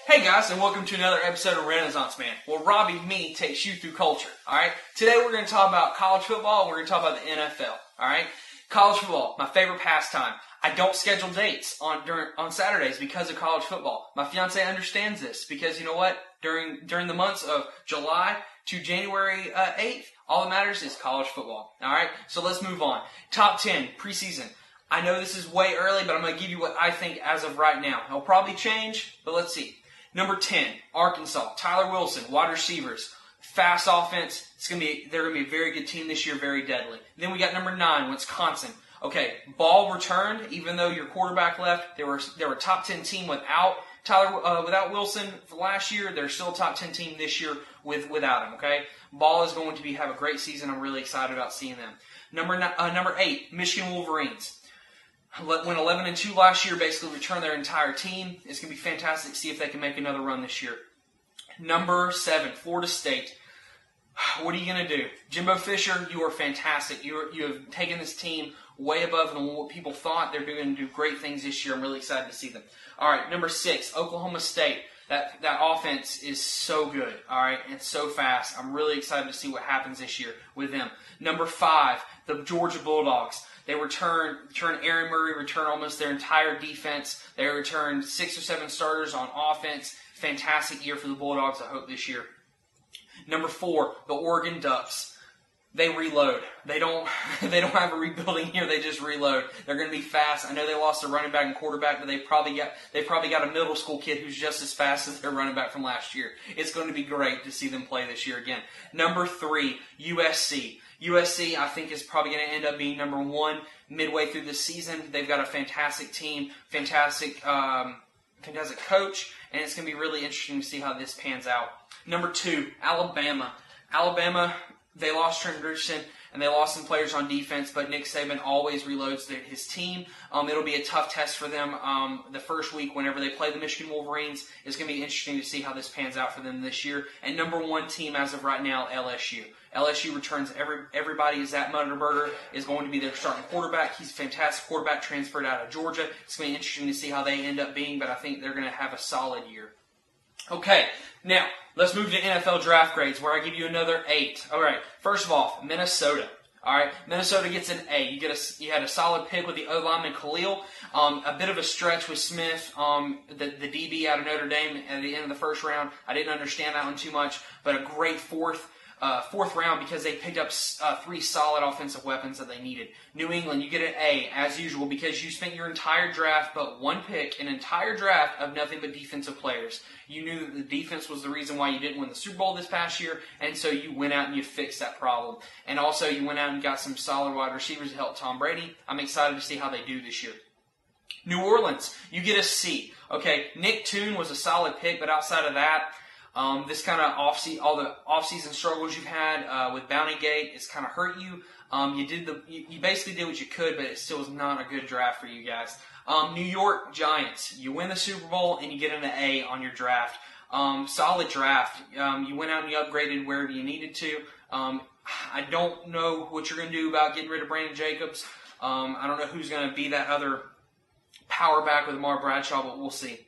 Hey guys, and welcome to another episode of Renaissance Man, where Robbie Me takes you through culture. Alright, today we're going to talk about college football and we're going to talk about the NFL. Alright, college football, my favorite pastime. I don't schedule dates on Saturdays because of college football. My fiance understands this because you know what? During the months of July to January 8th, all that matters is college football. Alright, so let's move on. Top 10 preseason. I know this is way early, but I'm going to give you what I think as of right now. It'll probably change, but let's see. Number 10, Arkansas. Tyler Wilson, wide receivers, fast offense. They're going to be a very good team this year, very deadly. Then we got number 9, Wisconsin. Okay, ball returned. Even though your quarterback left, they were a top 10 team without Wilson for last year. They're still a top 10 team this year without him. Okay, ball is going to have a great season. I'm really excited about seeing them. Number 8, Michigan Wolverines. Went 11-2 last year, basically returned their entire team. It's going to be fantastic to see if they can make another run this year. Number 7, Florida State. What are you going to do? Jimbo Fisher, you are fantastic. You have taken this team way above what people thought. They're going to do great things this year. I'm really excited to see them. All right, number 6, Oklahoma State. That offense is so good, all right, and so fast. I'm really excited to see what happens this year with them. Number 5, the Georgia Bulldogs. They return Aaron Murray, return almost their entire defense. They return 6 or 7 starters on offense. Fantastic year for the Bulldogs, I hope, this year. Number 4, the Oregon Ducks. They reload. They don't have a rebuilding here. They just reload. They're going to be fast. I know they lost their running back and quarterback, but they probably got a middle school kid who's just as fast as their running back from last year. It's going to be great to see them play this year again. Number 3, USC. USC, I think, is probably going to end up being number 1 midway through the season. They've got a fantastic team, fantastic coach, and it's going to be really interesting to see how this pans out. Number 2, Alabama. Alabama, they lost Trent Richardson, and they lost some players on defense, but Nick Saban always reloads his team. It'll be a tough test for them the first week whenever they play the Michigan Wolverines. It's going to be interesting to see how this pans out for them this year. And number 1 team as of right now, LSU. LSU returns everybody. Zach Mutterberger is going to be their starting quarterback. He's a fantastic quarterback, transferred out of Georgia. It's going to be interesting to see how they end up being, but I think they're going to have a solid year. Okay, now let's move to NFL draft grades, where I give you another 8. All right, first of all, Minnesota. All right, Minnesota gets an A. You had a solid pick with the O-lineman Khalil. A bit of a stretch with Smith, the DB out of Notre Dame at the end of the first round. I didn't understand that one too much, but a great fourth round because they picked up 3 solid offensive weapons that they needed. New England, you get an A, as usual, because you spent your entire draft but 1 pick, an entire draft of nothing but defensive players. You knew that the defense was the reason why you didn't win the Super Bowl this past year, and so you went out and you fixed that problem. And also, you went out and got some solid wide receivers to help Tom Brady. I'm excited to see how they do this year. New Orleans, you get a C. Okay, Nick Toon was a solid pick, but outside of that, this kind of all the off-season struggles you've had with Bountygate, it's kind of hurt you. You basically did what you could, but it still was not a good draft for you guys. New York Giants, you win the Super Bowl and you get an A on your draft. Solid draft. You went out and you upgraded wherever you needed to. I don't know what you're going to do about getting rid of Brandon Jacobs. I don't know who's going to be that other power back with Amar Bradshaw, but we'll see.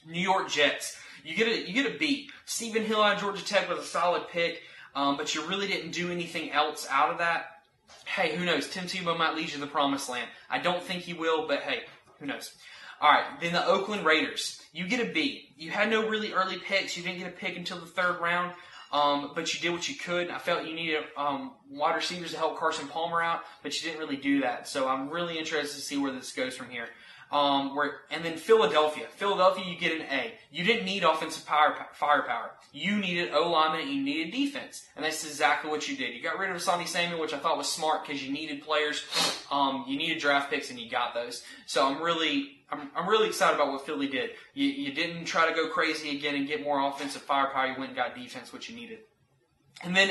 New York Jets. You get a B. Stephen Hill out of Georgia Tech was a solid pick, but you really didn't do anything else out of that. Hey, who knows? Tim Tebow might lead you to the promised land. I don't think he will, but hey, who knows? All right, then the Oakland Raiders. You get a B. You had no really early picks. You didn't get a pick until the 3rd round, but you did what you could. I felt you needed wide receivers to help Carson Palmer out, but you didn't really do that. So I'm really interested to see where this goes from here. And then Philadelphia. Philadelphia, you get an A. You didn't need offensive firepower. You needed O-lineman and you needed defense. And that's exactly what you did. You got rid of Asante Samuel, which I thought was smart because you needed players. You needed draft picks and you got those. So I'm really excited about what Philly did. You didn't try to go crazy again and get more offensive firepower. You went and got defense, which you needed. And then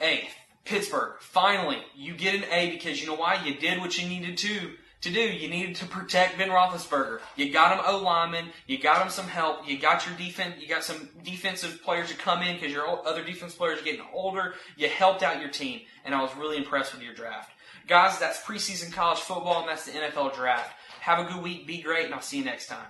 A. Pittsburgh. Finally, you get an A because you know why? You did what you needed to do. You needed to protect Ben Roethlisberger. You got him O-lineman. You got him some help. You got your defense. You got some defensive players to come in because your other defense players are getting older. You helped out your team, and I was really impressed with your draft. Guys, that's preseason college football, and that's the NFL draft. Have a good week. Be great, and I'll see you next time.